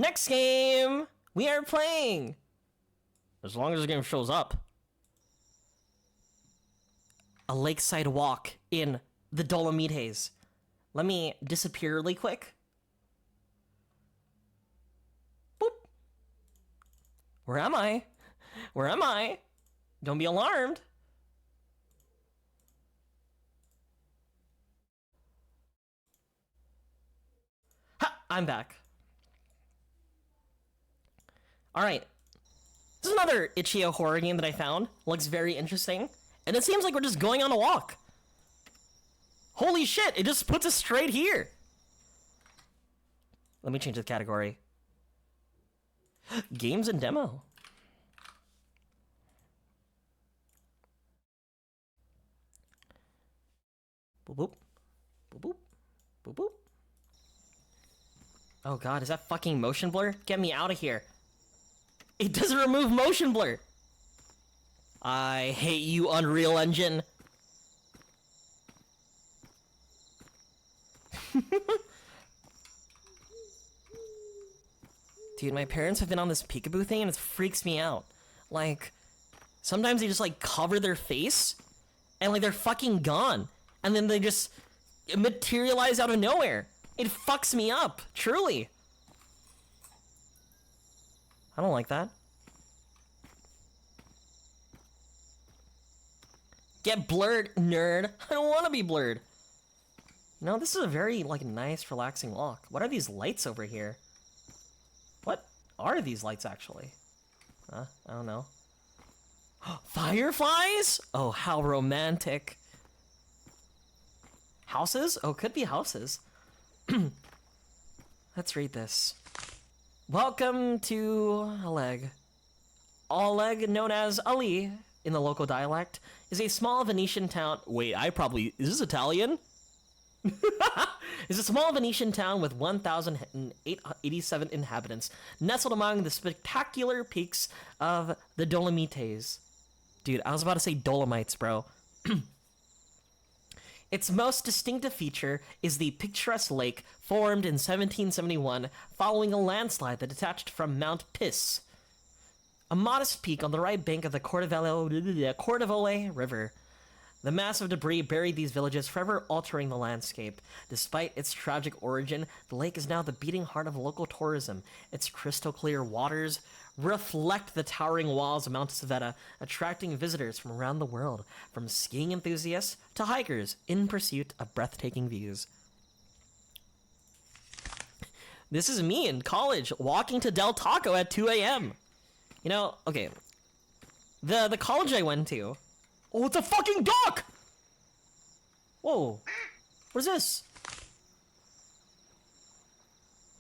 Next game we are playing. As long as the game shows up. A Lakeside Walk in the Dolomites. Let me disappear really quick. Boop. Where am I? Where am I? Don't be alarmed. Ha! I'm back. Alright. This is another itch.io horror game that I found. Looks very interesting. And it seems like we're just going on a walk. Holy shit, it just puts us straight here. Let me change the category. Games and demo. Boop boop. Boop boop. Boop boop. Oh god, is that fucking motion blur? Get me out of here. It doesn't remove motion blur. I hate you, Unreal Engine. Dude, my parents have been on this peekaboo thing and it freaks me out. Like, sometimes they just like cover their face and like they're fucking gone. And then they just materialize out of nowhere. It fucks me up, truly. I don't like that. Get blurred, nerd. I don't want to be blurred. No, this is a very, like, nice, relaxing walk. What are these lights over here? What are these lights, actually? I don't know. Fireflies? Oh, how romantic. Houses? Oh, could be houses. Let's read this. Welcome to Oleg. Oleg, known as Ali in the local dialect, is a small Venetian town. Wait, is this Italian? Is a small Venetian town with 1,887 inhabitants, nestled among the spectacular peaks of the Dolomites. Dude, I was about to say Dolomites, bro. Its most distinctive feature is the picturesque lake formed in 1771 following a landslide that detached from Mount Piss, a modest peak on the right bank of the Cordovole River. The massive debris buried these villages, forever altering the landscape. Despite its tragic origin, the lake is now the beating heart of local tourism. Its crystal-clear waters reflect the towering walls of Mount Sveta, attracting visitors from around the world, from skiing enthusiasts to hikers in pursuit of breathtaking views. This is me in college, walking to Del Taco at 2 a.m. You know, okay, the college I went to... Oh, it's a fucking duck! Whoa. What is this?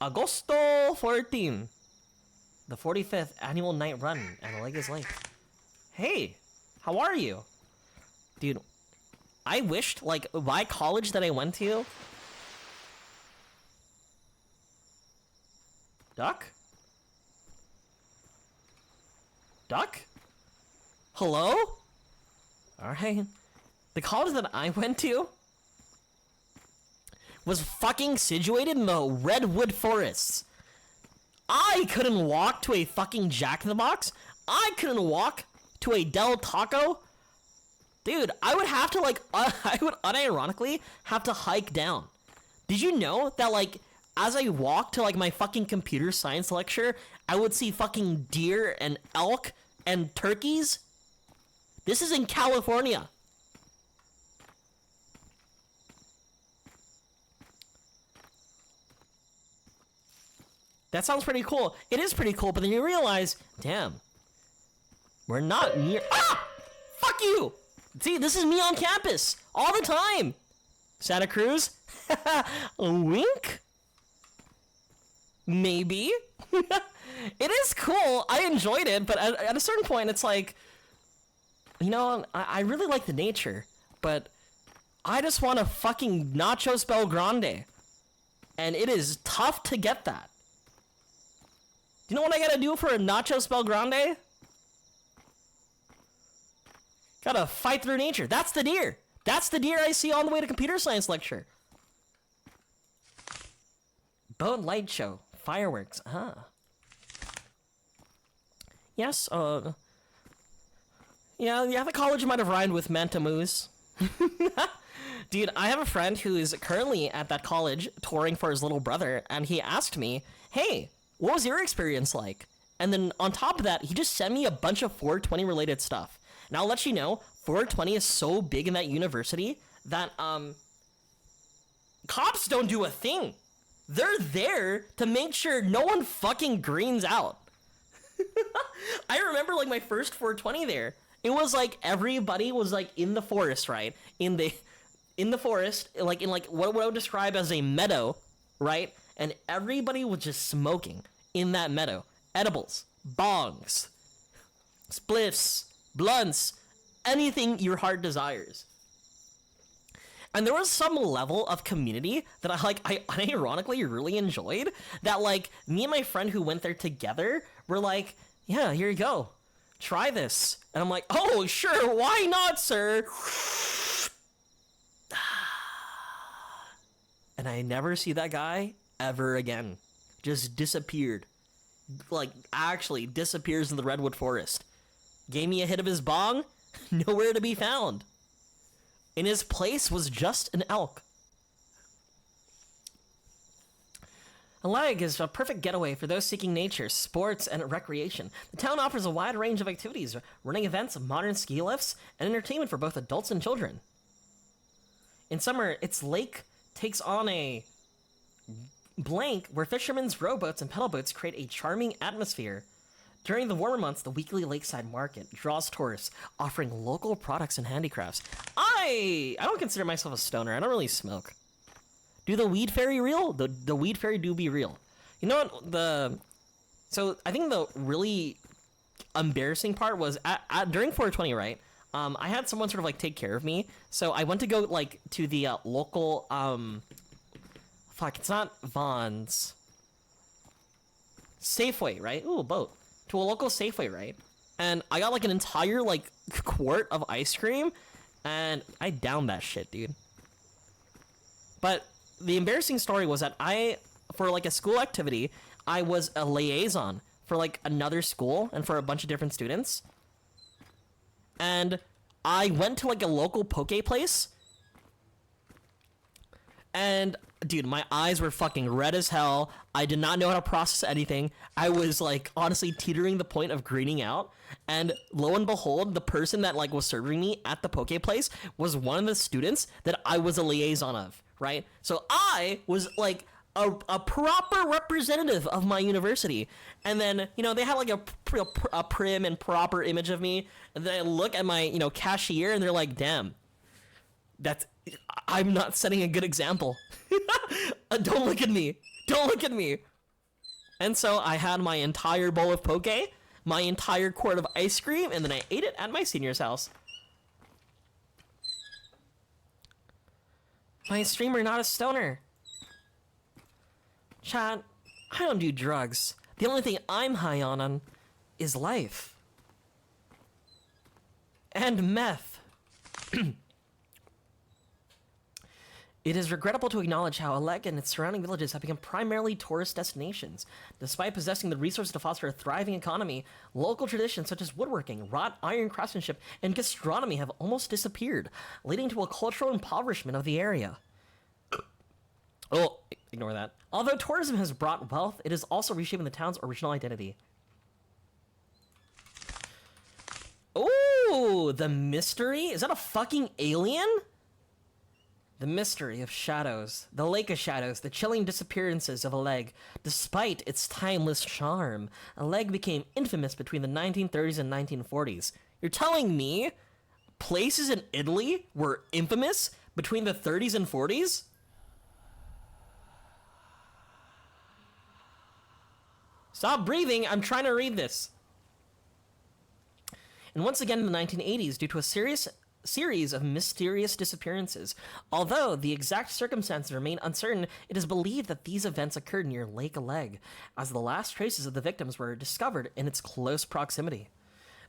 Agosto 14. The 45th annual night run at Allega's Lake. Hey, how are you? Dude, I wished, like, my college that I went to... Duck? Duck? Hello? Alright. The college that I went to was fucking situated in the redwood forests. I couldn't walk to a fucking Jack in the Box. I couldn't walk to a Del Taco. Dude, I would have to, like, I would unironically have to hike down. Did you know that, like, as I walked to, like, my fucking computer science lecture, I would see fucking deer and elk and turkeys? This is in California. That sounds pretty cool. It is pretty cool, but then you realize, damn, we're not near... Ah! Fuck you! See, this is me on campus all the time. Santa Cruz? A wink? Maybe. It is cool. I enjoyed it, but at a certain point, it's like... You know, I really like the nature, but I just want a fucking Nachos Bel Grande. And it is tough to get that. Do you know what I gotta do for a Nachos Bel Grande? Gotta fight through nature. That's the deer. That's the deer I see on the way to computer science lecture. Boat light show. Fireworks. Ah. Yes, yeah, the college might have rhymed with Mantamoose. Dude, I have a friend who is currently at that college touring for his little brother, and he asked me, hey, what was your experience like? And then on top of that, he just sent me a bunch of 420 related stuff. And I'll let you know, 420 is so big in that university that, cops don't do a thing. They're there to make sure no one fucking greens out. I remember, like, my first 420 there. It was like everybody was like in the forest, right? In the forest, like in like what I would describe as a meadow, right? And everybody was just smoking in that meadow. Edibles, bongs, spliffs, blunts, anything your heart desires. And there was some level of community that I ironically really enjoyed. That like me and my friend who went there together were like, yeah, here you go. Try this. And I'm like, oh, sure, why not, sir? And I never see that guy ever again. Just disappeared. Like, actually disappears in the redwood forest. Gave me a hit of his bong, nowhere to be found. In his place was just an elk. A leg is a perfect getaway for those seeking nature, sports, and recreation. The town offers a wide range of activities, running events, modern ski lifts, and entertainment for both adults and children. In summer, its lake takes on a blank where fishermen's rowboats and pedal boats create a charming atmosphere. During the warmer months, the weekly lakeside market draws tourists, offering local products and handicrafts. I don't consider myself a stoner. I don't really smoke. Do the weed fairy real? The weed fairy do be real. You know what? So I think the really embarrassing part was during 420, right? I had someone sort of like take care of me. So I went to go like to the local it's not Vaughn's. Safeway, right? Ooh, a boat. To a local Safeway, right? And I got like an entire like quart of ice cream, and I downed that shit, dude. But the embarrassing story was that for like a school activity, I was a liaison for like another school and for a bunch of different students. And I went to like a local poke place. And dude, my eyes were fucking red as hell. I did not know how to process anything. I was like honestly teetering the point of greening out. And lo and behold, the person that like was serving me at the poke place was one of the students that I was a liaison of, right? So I was like a proper representative of my university. And then, you know, they had like a prim and proper image of me. And then I look at my, you know, cashier and they're like, damn, I'm not setting a good example. Don't look at me. Don't look at me. And so I had my entire bowl of poke, my entire quart of ice cream, and then I ate it at my senior's house. My streamer, not a stoner. Chat, I don't do drugs. The only thing I'm high on is life. And meth. It is regrettable to acknowledge how Aleg and its surrounding villages have become primarily tourist destinations. Despite possessing the resources to foster a thriving economy, local traditions such as woodworking, wrought iron craftsmanship, and gastronomy have almost disappeared, leading to a cultural impoverishment of the area. Oh, ignore that. Although tourism has brought wealth, it is also reshaping the town's original identity. Ooh, the mystery? Is that a fucking alien? The mystery of shadows, the lake of shadows, the chilling disappearances of Aleg. Despite its timeless charm, Aleg became infamous between the 1930s and 1940s. You're telling me places in Italy were infamous between the 30s and 40s? Stop breathing, I'm trying to read this. And once again in the 1980s, due to a series of mysterious disappearances. Although the exact circumstances remain uncertain, it is believed that these events occurred near Lake Aleg, as the last traces of the victims were discovered in its close proximity.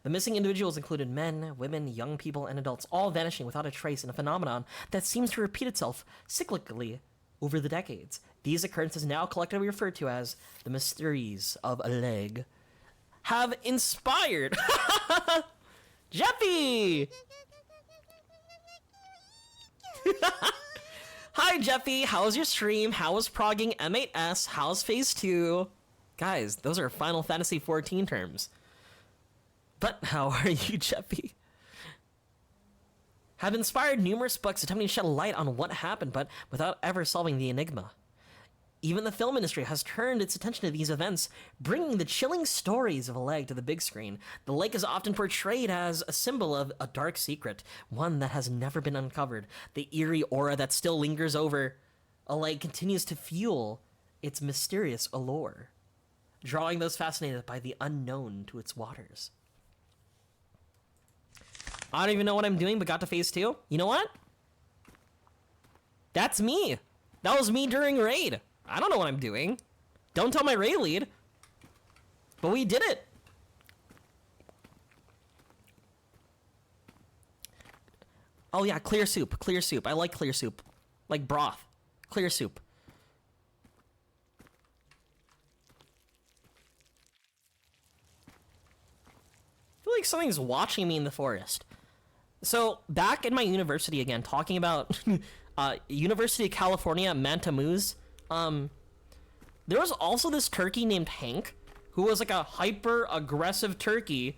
The missing individuals included men, women, young people, and adults, all vanishing without a trace in a phenomenon that seems to repeat itself cyclically over the decades. These occurrences now collectively referred to as the mysteries of Aleg. have inspired Jeffy! Hi, Jeffy. How was your stream? How was progging M8S? How's Phase 2? Guys, those are Final Fantasy XIV terms. But how are you, Jeffy? Have inspired numerous books attempting to shed light on what happened, but without ever solving the enigma. Even the film industry has turned its attention to these events, bringing the chilling stories of a lake to the big screen. The lake is often portrayed as a symbol of a dark secret, one that has never been uncovered. The eerie aura that still lingers over a lake continues to fuel its mysterious allure, drawing those fascinated by the unknown to its waters. I don't even know what I'm doing, but got to phase 2. You know what? That's me. That was me during raid. I don't know what I'm doing. Don't tell my raid lead. But we did it. Oh yeah, clear soup. Clear soup. I like clear soup. Like broth. Clear soup. I feel like something's watching me in the forest. So, back in my university again, talking about University of California, Manta Moose. There was also this turkey named Hank, who was like a hyper-aggressive turkey,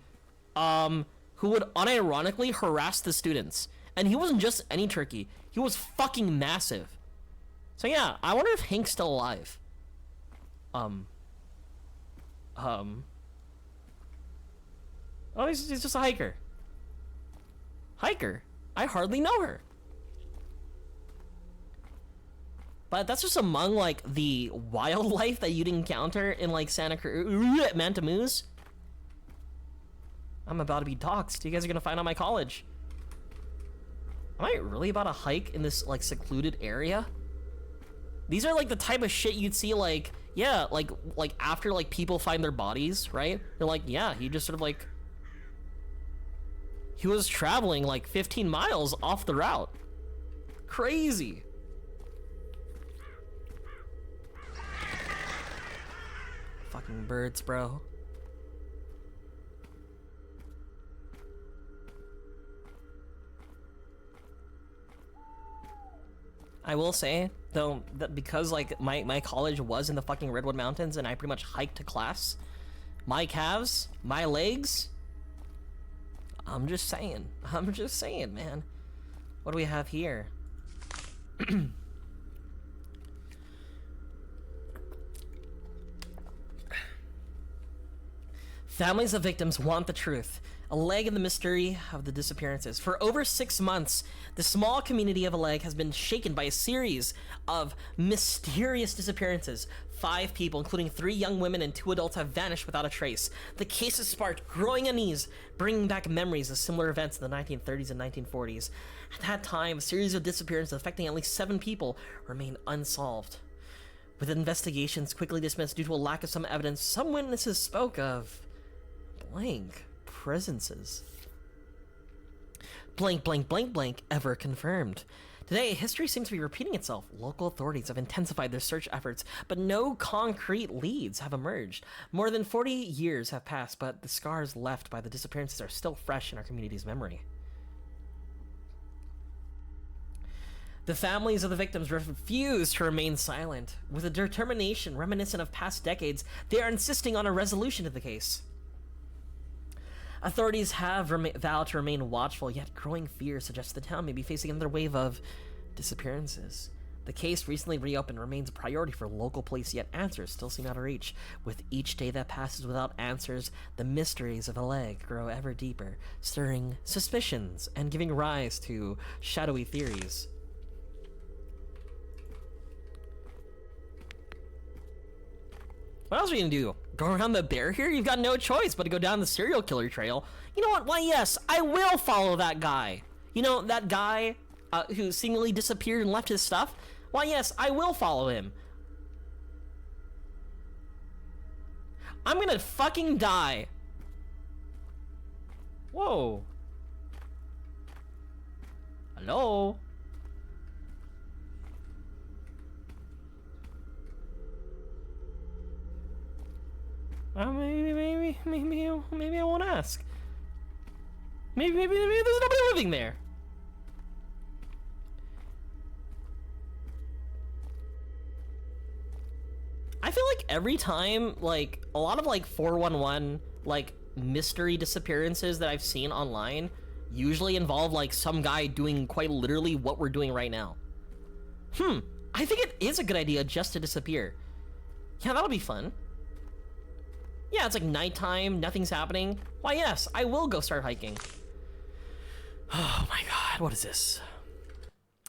who would unironically harass the students. And he wasn't just any turkey. He was fucking massive. So yeah, I wonder if Hank's still alive. Oh, he's just a hiker. Hiker? I hardly know her. But that's just among, like, the wildlife that you'd encounter in, like, Santa Cruz, Manta Moose. I'm about to be doxxed. You guys are gonna find out my college. Am I really about to hike in this, like, secluded area? These are, like, the type of shit you'd see, like, yeah, like after, like, people find their bodies, right? They're like, yeah, he just sort of, like... He was traveling, like, 15 miles off the route. Crazy. Fucking birds, bro. I will say, though, that because, like, my college was in the fucking Redwood Mountains and I pretty much hiked to class, my calves, my legs, I'm just saying, man. What do we have here? Families of victims want the truth. A leg in the mystery of the disappearances. For over 6 months, the small community of Aleg has been shaken by a series of mysterious disappearances. 5 people, including 3 young women and 2 adults, have vanished without a trace. The case has sparked growing unease, bringing back memories of similar events in the 1930s and 1940s. At that time, a series of disappearances affecting at least 7 people remain unsolved. With investigations quickly dismissed due to a lack of some evidence, some witnesses spoke of blank presences. Blank, blank, blank, blank, ever confirmed. Today, history seems to be repeating itself. Local authorities have intensified their search efforts, but no concrete leads have emerged. More than 40 years have passed, but the scars left by the disappearances are still fresh in our community's memory. The families of the victims refuse to remain silent. With a determination reminiscent of past decades, they are insisting on a resolution to the case. Authorities have vowed to remain watchful, yet growing fear suggests the town may be facing another wave of disappearances. The case, recently reopened, remains a priority for local police, yet answers still seem out of reach. With each day that passes without answers, the mysteries of Aleg grow ever deeper, stirring suspicions and giving rise to shadowy theories. What else are you gonna do? Go around the bear here? You've got no choice but to go down the serial killer trail. You know what? Why, yes, I will follow that guy. You know, that guy who seemingly disappeared and left his stuff? Why, yes, I will follow him. I'm gonna fucking die. Whoa. Hello? Maybe I won't ask. Maybe there's nobody living there. I feel like every time, like, a lot of, like, 411, like, mystery disappearances that I've seen online usually involve, like, some guy doing quite literally what we're doing right now. I think it is a good idea just to disappear. Yeah, that'll be fun. Yeah, it's like nighttime, nothing's happening. Why, yes, I will go start hiking. Oh my god, what is this?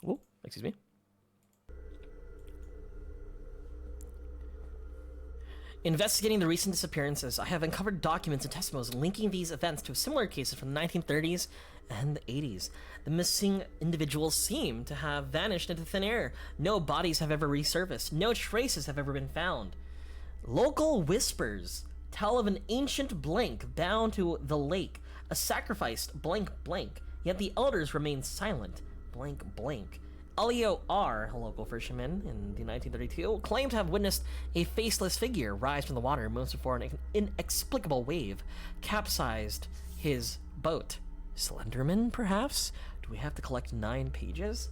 Oh, excuse me. Investigating the recent disappearances, I have uncovered documents and testimonies linking these events to similar cases from the 1930s and the 80s. The missing individuals seem to have vanished into thin air. No bodies have ever resurfaced. No traces have ever been found. Local whispers tell of an ancient blank bound to the lake, a sacrificed blank blank, yet the elders remain silent, blank blank. Elio R., a local fisherman in the 1932, claimed to have witnessed a faceless figure rise from the water moments before an inexplicable wave capsized his boat. Slenderman, perhaps? Do we have to collect 9 pages?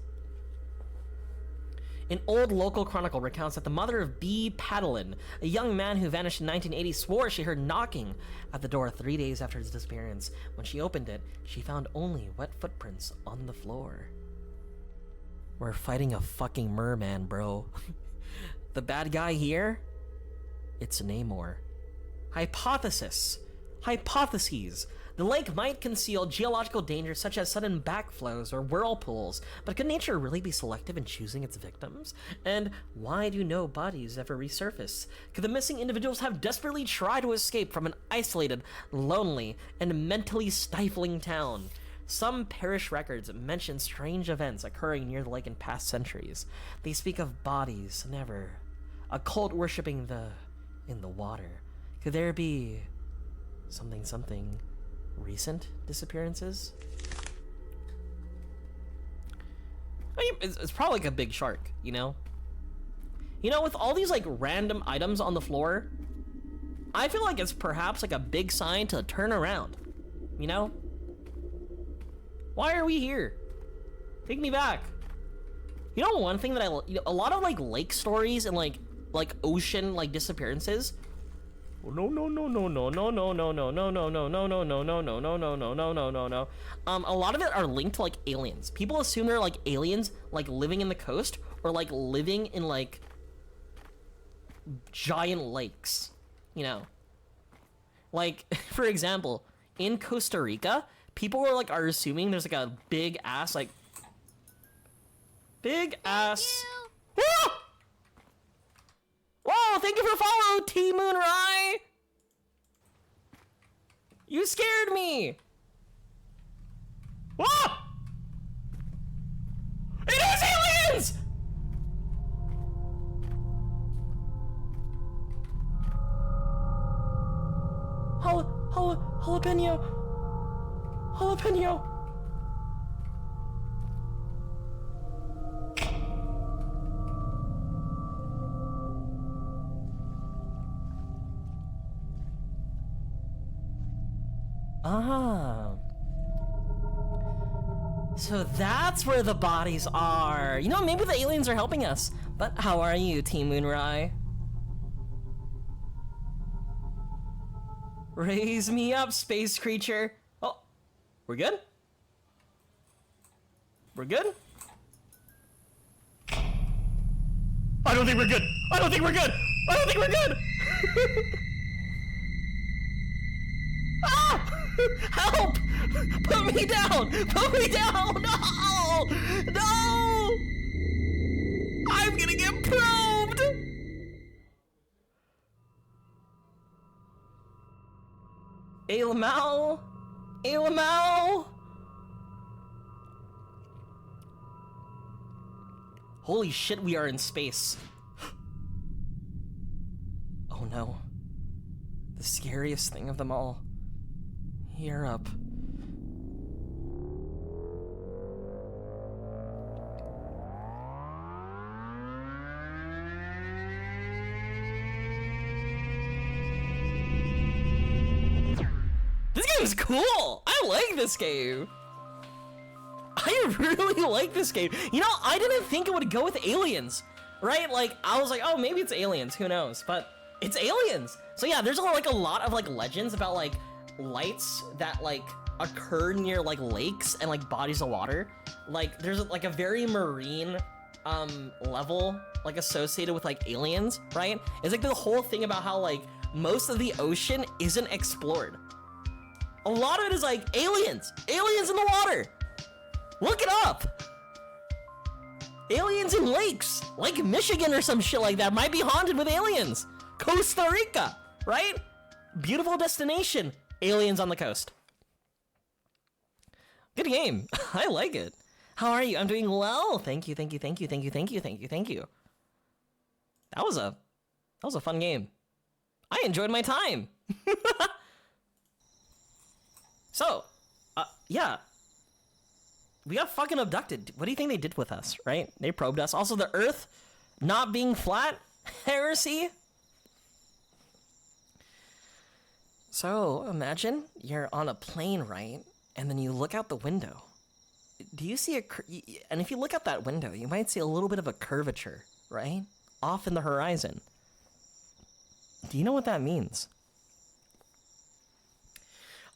An old local chronicle recounts that the mother of B. Padalin, a young man who vanished in 1980, swore she heard knocking at the door 3 days after his disappearance. When she opened it, she found only wet footprints on the floor. We're fighting a fucking merman, bro. The bad guy here? It's Namor. Hypothesis. Hypotheses. The lake might conceal geological dangers such as sudden backflows or whirlpools, but could nature really be selective in choosing its victims? And why do no bodies ever resurface? Could the missing individuals have desperately tried to escape from an isolated, lonely, and mentally stifling town? Some parish records mention strange events occurring near the lake in past centuries. They speak of bodies, never. A cult worshipping in the water. Could there be something recent disappearances? I mean, it's probably like a big shark, you know? You know, with all these like random items on the floor, I feel like it's perhaps like a big sign to turn around, you know? Why are we here? Take me back. You know, one thing that a lot of like lake stories and like ocean like disappearances. A lot of it are linked to like aliens. People assume they're like aliens like living in the coast or like living in like giant lakes, you know. Like for example, in Costa Rica, people are assuming there's like a big ass. Whoa! Whoa! Thank you for follow, T Moon Rai. You scared me. Whoa! It is aliens! Jalapeno. Ah. So that's where the bodies are. You know, maybe the aliens are helping us. But how are you, Team Moonrai? Raise me up, space creature. Oh, we're good? We're good? I don't think we're good. I don't think we're good. I don't think we're good. Ah! Help! Put me down! Put me down! No! No! I'm gonna get probed! Alamau? Alamau? Holy shit, we are in space. Oh no. The scariest thing of them all. You're up. game's cool. I like this game. I really like this game. You know, I didn't think it would go with aliens, right? Like, I was like, oh, maybe it's aliens. Who knows? But it's aliens. So yeah, there's like a lot of like legends about like lights that like occur near like lakes and like bodies of water. Like, there's like a very marine level like associated with like aliens, right? It's like the whole thing about how like most of the ocean isn't explored. A lot of it is like aliens in the water. Look it up. Aliens in lakes, like Michigan or some shit like that, might be haunted with aliens. Costa Rica, right? Beautiful destination. Aliens on the coast. Good game. I like it. How are you? I'm doing well. Thank you. That was a fun game. I enjoyed my time. So, yeah. We got fucking abducted. What do you think they did with us, right? They probed us. Also, the Earth not being flat. Heresy. So, imagine you're on a plane, right? And then you look out the window. Do you see and if you look out that window, you might see a little bit of a curvature, right? Off in the horizon. Do you know what that means?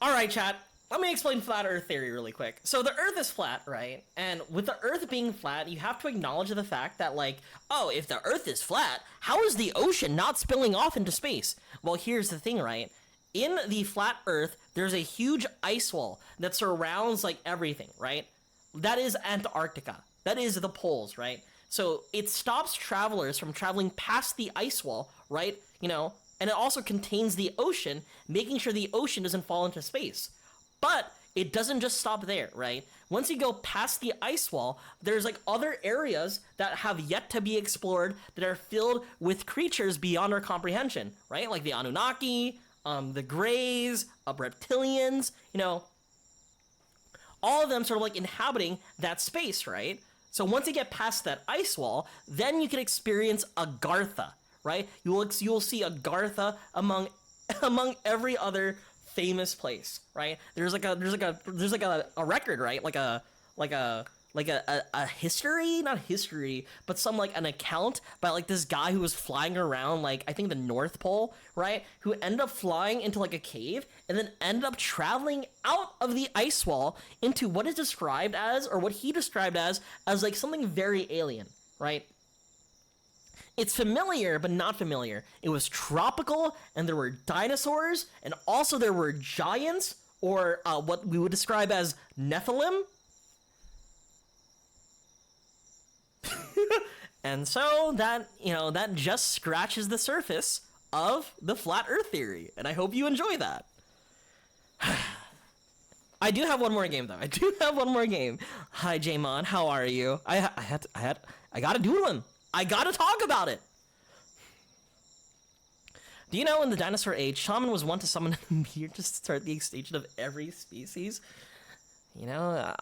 All right, chat. Let me explain flat Earth theory really quick. So the Earth is flat, right? And with the Earth being flat, you have to acknowledge the fact that, like, oh, if the Earth is flat, how is the ocean not spilling off into space? Well, here's the thing, right? In the flat Earth, there's a huge ice wall that surrounds, like, everything, right? That is Antarctica. That is the poles, right? So it stops travelers from traveling past the ice wall, right? You know, and it also contains the ocean, making sure the ocean doesn't fall into space. But it doesn't just stop there, right? Once you go past the ice wall, there's like other areas that have yet to be explored that are filled with creatures beyond our comprehension, right? Like the Anunnaki, the Greys, reptilians, you know, all of them sort of like inhabiting that space, right? So once you get past that ice wall, then you can experience Agartha, right? You will see Agartha among every other famous place, right? There's like a record, right? Like a history, not history, but some like an account by like this guy who was flying around like I think the North Pole, right? Who ended up flying into like a cave and then ended up traveling out of the ice wall into what is described as, or what he described as like something very alien, right? It's familiar, but not familiar. It was tropical, and there were dinosaurs, and also there were giants, or what we would describe as Nephilim. And so that, you know, that just scratches the surface of the flat Earth theory, and I hope you enjoy that. I do have one more game, though. Hi, Jaymon. How are you? I gotta do one. I gotta talk about it. Do you know in the dinosaur age, shaman was wont to summon a meteor to start the extinction of every species? You know,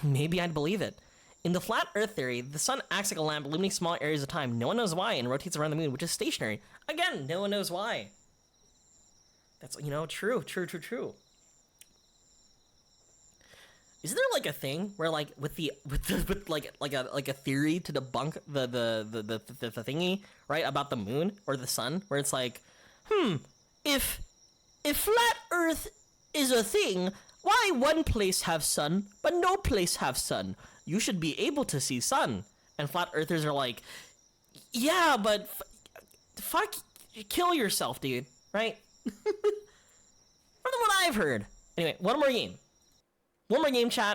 maybe I'd believe it. In the flat Earth theory, the sun acts like a lamp illuminating small areas of time. No one knows why, and rotates around the moon, which is stationary. Again, no one knows why. That's, you know, true. Isn't there like a thing where like with a theory to debunk the thingy, right, about the moon or the sun, where it's like, if flat Earth is a thing, why one place have sun but no place have sun? You should be able to see sun. And flat earthers are like, yeah, but fuck, kill yourself, dude, right? From what I've heard. Anyway, one more game, chat.